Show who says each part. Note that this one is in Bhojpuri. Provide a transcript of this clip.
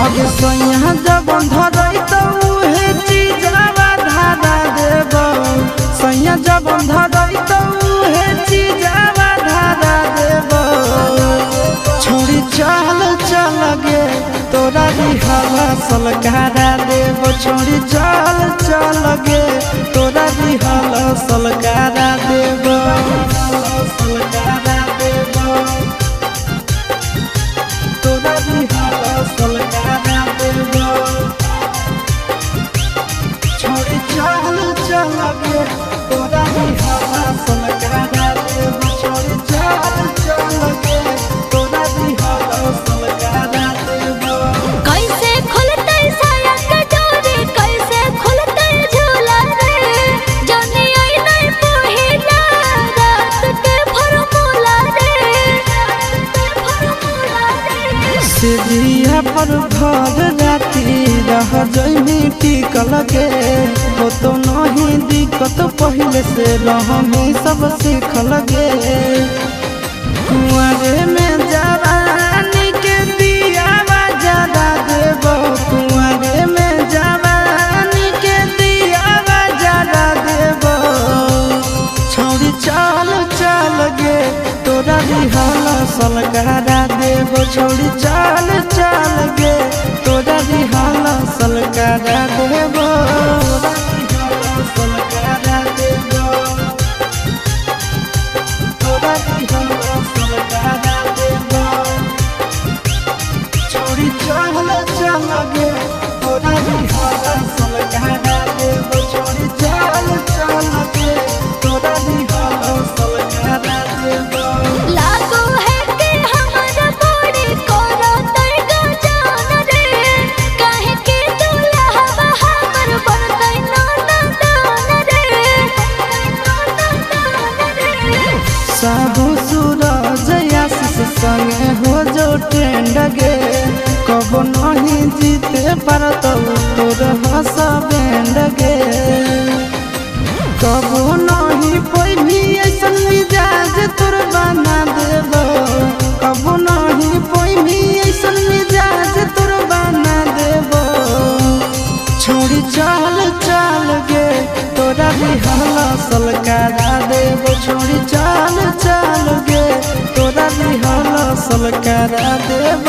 Speaker 1: अगे सैया जब धरई तो उहे चीजवा धारा देब सैया जब धरई तो उहे चीजवा धारा देब छोड़ी चल चल गे तोरा रिहला सलकारा देब छोड़ी चल चल गे तोरा रिहला सलकारा देब सलकारा देब तोरा रिहला सलकारा देब छोड़ी चल चल गे तोरा रिहला सलकारा देब छोड़ी चल चल गे तोरा रिहला सलकारा देब।
Speaker 2: कैसे खुलते साया के डोरी कैसे खुलते झूला रे जाने आई नहीं पहिला रात के फॉर्मूला रे
Speaker 1: सीढ़िया पर भर राती रह जइनी टिकल गे हो तो नहीं दिक्कत पहले से रहमी सब सीखल गे कुंवरे में जवानी के दियावा जरा देब कुंवरे में जवानी के दियावा जरा देब छोड़ी चल चल गे तोरा रिहला सलकारा देब छोड़ी चल चल गे तोरा रिहला सलकारा देब सलकारा देब तोरा रिहला सलकारा देब छोड़ी चल चल गे तोरा रिहला सलकारा देब छोड़ी चल चल गे तोरा रिहला सलकारा देब।
Speaker 2: लागो है कि हमारा बॉडी कोरा तड़का जान रे काहे के दुल्हा हमर बनतै नाना दान रे
Speaker 1: साहू सूरज आशीष संगे हो जो ट्रेंड गे कबो नहीं जीते पारत तोर हंस बैंड गे कबो नहीं पैभी ऐसन मिजाज तोर बना देब कबो नहीं पैभी ऐसन मिजाज तोर बना देब छोड़ी चल चल गे तोरा रिहला सलकारा देब छोड़ी चल चल गे तोरा रिहला सलकारा देब।